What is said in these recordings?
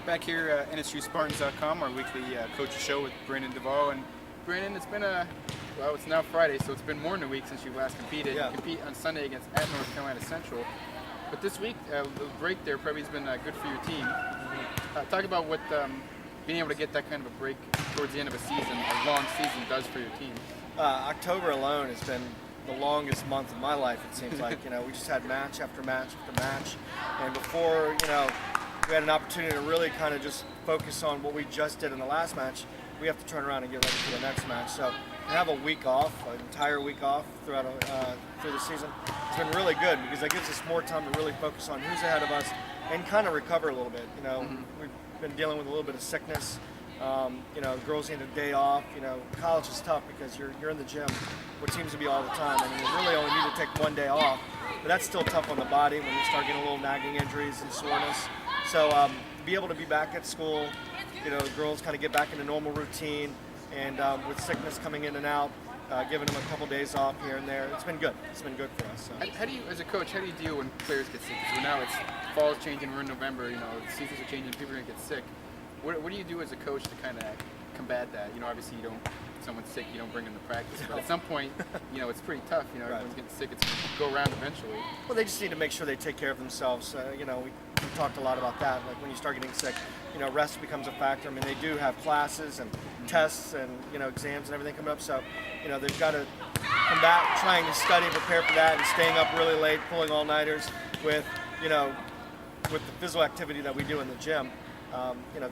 Back here at NSUSpartans.com, our weekly coaches show with Brandon Duvall. And Brandon, it's been it's now Friday, so it's been more than a week since you last competed. Yeah. You compete on Sunday at North Carolina Central. But this week, the break there probably has been good for your team. Talk about what being able to get that kind of a break towards the end of a season, a long season, does for your team. October alone has been the longest month of my life, it seems like. We just had match after match after match. And before, we had an opportunity to really kind of just focus on what we just did in the last match, we have to turn around and get ready for the next match. So to have a week off, an entire week off through the season, it's been really good because that gives us more time to really focus on who's ahead of us and kind of recover a little bit. We've been dealing with a little bit of sickness. Girls need a day off. College is tough because you're in the gym, what seems to be all the time, and you really only need to take one day off. But that's still tough on the body when you start getting a little nagging injuries and soreness. So be able to be back at school, girls kind of get back into normal routine, and with sickness coming in and out, giving them a couple days off here and there, it's been good. It's been good for us. So. How do you, as a coach, how do you deal when players get sick? Because now it's fall's changing, we're in November. The seasons are changing, people are gonna get sick. What do you do as a coach to kind of combat that? Obviously someone's sick, you don't bring them to practice. But at some point, it's pretty tough. Everyone's getting sick. It's going to go around eventually. Well, they just need to make sure they take care of themselves. We talked a lot about that. Like when you start getting sick, rest becomes a factor. I mean, they do have classes and tests and, exams and everything coming up. So, they've got to combat trying to study, prepare for that, and staying up really late, pulling all-nighters with the physical activity that we do in the gym.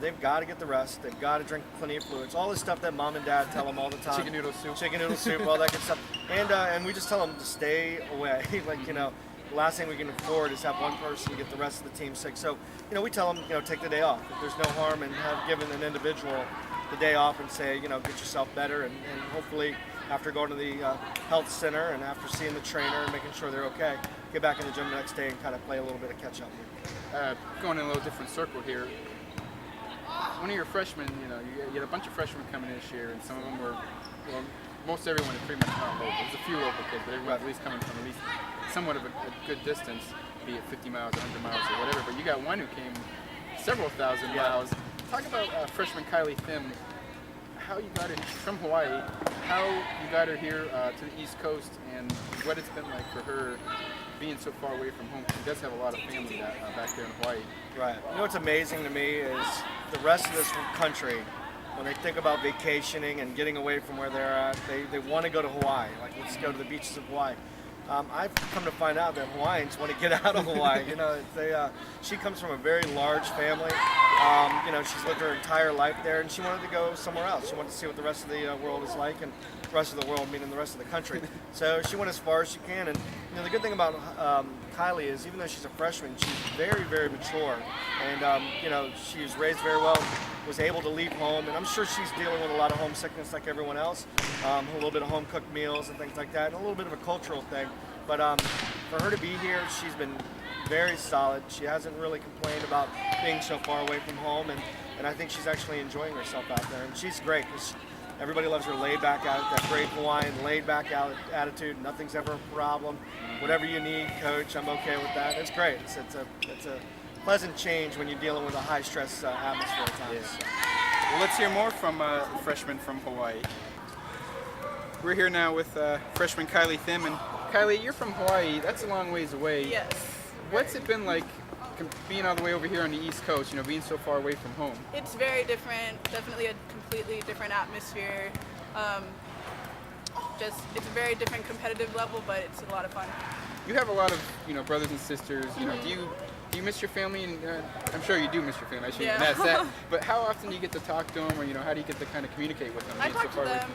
They've got to get the rest. They've got to drink plenty of fluids. All this stuff that mom and dad tell them all the time. Chicken noodle soup, all that good stuff. And we just tell them to stay away. The last thing we can afford is have one person get the rest of the team sick. So, we tell them, take the day off. If there's no harm in giving an individual the day off and say, get yourself better. And hopefully after going to the health center and after seeing the trainer and making sure they're okay, get back in the gym the next day and kind of play a little bit of catch up. Going in a little different circle here. One of your freshmen, you had a bunch of freshmen coming in this year, and some of them were, most everyone is pretty much not local. There's a few local kids, but everyone's at least coming from at least somewhat of a good distance, be it 50 miles, 100 miles, or whatever. But you got one who came several thousand miles. Talk about freshman Kylee Thiim, how you got her from Hawaii, how you got her here to the East Coast, and what it's been like for her being so far away from home. She does have a lot of family back there in Hawaii. Right. What's amazing to me is the rest of this country, when they think about vacationing and getting away from where they're at, they want to go to Hawaii. Like, let's go to the beaches of Hawaii. I've come to find out that Hawaiians want to get out of Hawaii. She comes from a very large family. She's lived her entire life there, and she wanted to go somewhere else. She wanted to see what the rest of the world is like, and the rest of the world meaning the rest of the country. So she went as far as she can. And the good thing about Kylee is, even though she's a freshman, she's very, very mature, and she was raised very well. Was able to leave home, and I'm sure she's dealing with a lot of homesickness like everyone else, a little bit of home-cooked meals and things like that, and a little bit of a cultural thing. But for her to be here, she's been very solid. She hasn't really complained about being so far away from home, and I think she's actually enjoying herself out there. And she's great because everybody loves her laid-back attitude, that great Hawaiian laid-back attitude. Nothing's ever a problem. Whatever you need, coach, I'm okay with that. It's great. It's a pleasant change when you're dealing with a high-stress atmosphere at times. Yeah. Well, let's hear more from a freshman from Hawaii. We're here now with freshman Kylee Thiim. And Kylee, you're from Hawaii. That's a long ways away. Yes. What's it been like being all the way over here on the East Coast, being so far away from home? It's very different. Definitely a completely different atmosphere. It's a very different competitive level, but it's a lot of fun. You have a lot of, brothers and sisters. Do you miss your family? And I'm sure you do miss your family. I shouldn't ask that. But how often do you get to talk to them, or how do you get to kind of communicate with them? I talk to them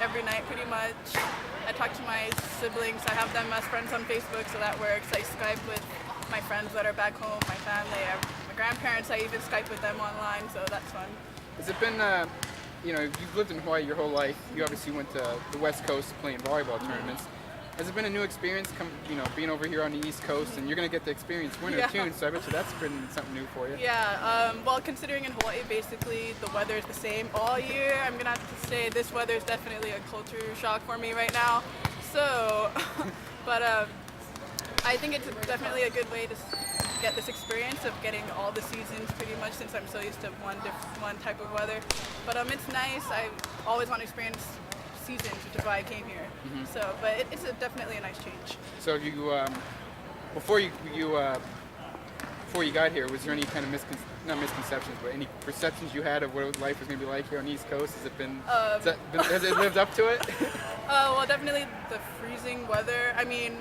every night, pretty much. I talk to my siblings. I have them as friends on Facebook, so that works. I Skype with my friends that are back home, my family, my grandparents. I even Skype with them online, so that's fun. Has it been? You've lived in Hawaii your whole life. You obviously went to the West Coast playing volleyball tournaments. Has it been a new experience, being over here on the East Coast, and you're going to get to experience winter too, so I bet you that's been something new for you. Yeah, well, considering in Hawaii, basically, the weather is the same all year, I'm going to have to say this weather is definitely a culture shock for me right now. So, but I think it's definitely a good way to get this experience of getting all the seasons pretty much, since I'm so used to one type of weather. But it's nice. I always want to experience seasons, which is why I came here. So, but it's definitely a nice change. So you, before you got here, was there any kind of not misconceptions, but any perceptions you had of what life was going to be like here on the East Coast? Has it been, has it lived up to it? Well, definitely the freezing weather. I mean,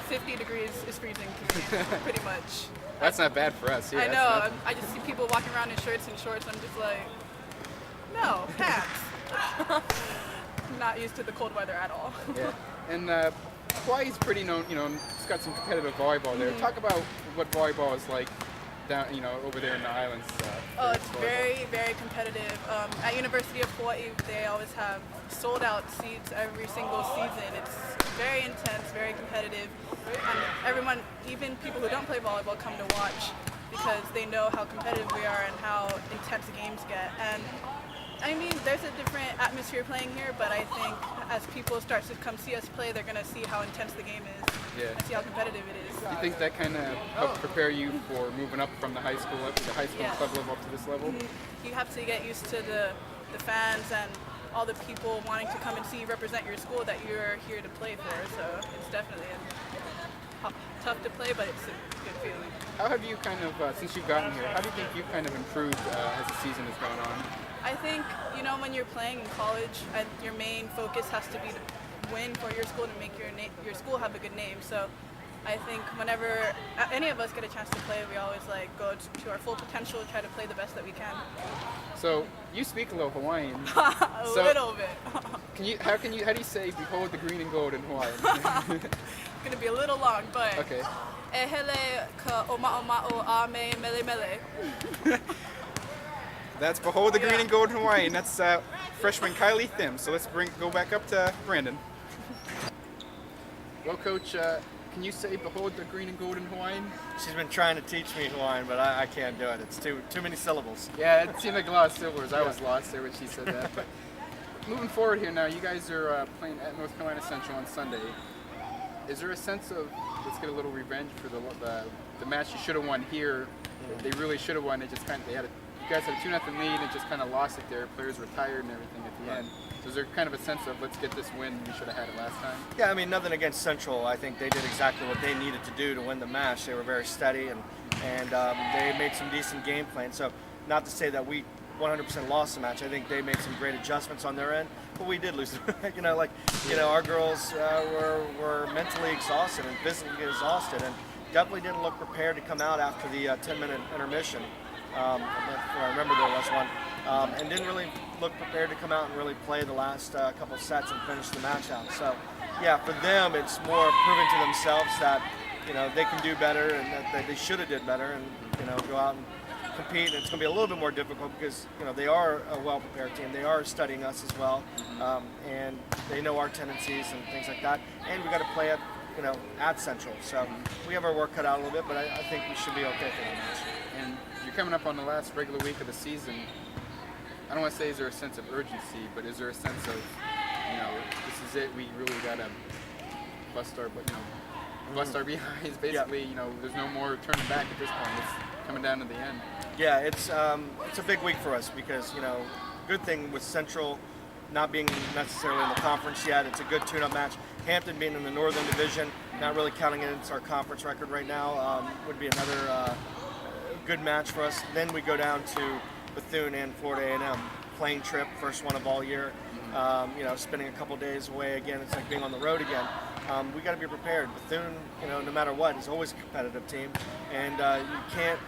50 degrees is freezing to me, pretty much. That's not bad for us. Yeah, I know. I just see people walking around in shirts and shorts. I'm just like, no, pants. Not used to the cold weather at all. Yeah. And Hawaii's pretty known, it's got some competitive volleyball there. Talk about what volleyball is like down, over there in the islands. It's very, very competitive. At University of Hawaii, they always have sold out seats every single season. It's very intense, very competitive. And everyone, even people who don't play volleyball, come to watch because they know how competitive we are and how intense the games get. And I mean, there's a different atmosphere playing here, but I think as people start to come see us play, they're going to see how intense the game is and see how competitive it is. Do you think that kind of helped prepare you for moving up from the high school club level up to this level? You have to get used to the fans and all the people wanting to come and see you represent your school that you're here to play for. So it's definitely tough to play, but it's a good feeling. How have you kind of, since you've gotten here, how do you think you've kind of improved as the season has gone on? I think, when you're playing in college, your main focus has to be to win for your school, to make your school have a good name. So I think whenever any of us get a chance to play, we always go to our full potential, try to play the best that we can. So you speak a little Hawaiian. A little bit. How do you say "behold the green and gold" in Hawaiian? It's gonna be a little long, but okay. E hele ka o'ma'o a me mele mele. That's "behold the green and gold" in Hawaiian. That's freshman Kylee Thiim. So let's go back up to Brandon. Well, Coach, can you say "behold the green and gold" in Hawaiian? She's been trying to teach me Hawaiian, but I can't do it. It's too many syllables. Yeah, it seemed like a lot of syllables. I was lost there when she said that. But moving forward here now, you guys are playing at North Carolina Central on Sunday. Is there a sense of let's get a little revenge for the match you should have won here? They really should have won. You guys had a 2-0 lead and just kind of lost it there. Players were tired and everything at the end. So is there kind of a sense of let's get this win? We should have had it last time. Yeah, I mean nothing against Central. I think they did exactly what they needed to do to win the match. They were very steady and they made some decent game plans. So not to say that we 100% lost the match. I think they made some great adjustments on their end, but we did lose. Our girls were mentally exhausted and physically exhausted, and definitely didn't look prepared to come out after the 10-minute intermission. I remember there was one, and didn't really look prepared to come out and really play the last couple sets and finish the match out. So, yeah, for them, it's more proving to themselves that they can do better and that they should have did better, and go out and compete. And it's going to be a little bit more difficult because they are a well-prepared team. They are studying us as well, and they know our tendencies and things like that. And we got to play at Central. So we have our work cut out a little bit, but I think we should be okay for the match. And you're coming up on the last regular week of the season. I don't want to say is there a sense of urgency, but is there a sense of, this is it, we really got to bust our behinds, basically, there's no more turning back at this point. It's coming down to the end. Yeah, it's a big week for us because, good thing with Central not being necessarily in the conference yet. It's a good tune-up match. Hampton being in the Northern Division, not really counting it into our conference record right now, would be another good match for us. Then we go down to Bethune and Florida A&M. Plane trip, first one of all year. Spending a couple days away again. It's like being on the road again. We got to be prepared. Bethune, no matter what, is always a competitive team, and you can't.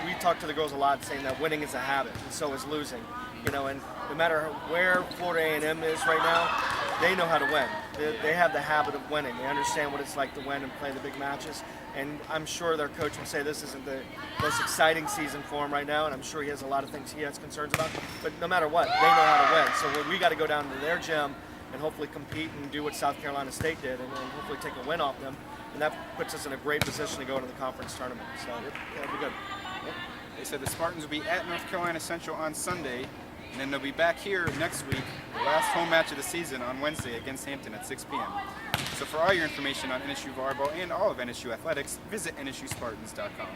We talk to the girls a lot, saying that winning is a habit, and so is losing. And no matter where Florida A&M is right now, they know how to win. They have the habit of winning. They understand what it's like to win and play the big matches. And I'm sure their coach would say this isn't the most exciting season for him right now, and I'm sure he has a lot of things he has concerns about. But no matter what, they know how to win. So we got to go down to their gym and hopefully compete and do what South Carolina State did, and hopefully take a win off them. And that puts us in a great position to go into the conference tournament. So it'll be good. Yep. They said the Spartans will be at North Carolina Central on Sunday, and then they'll be back here next week, the last home match of the season on Wednesday against Hampton at 6 p.m. So for all your information on NSU volleyball and all of NSU athletics, visit NSUSpartans.com.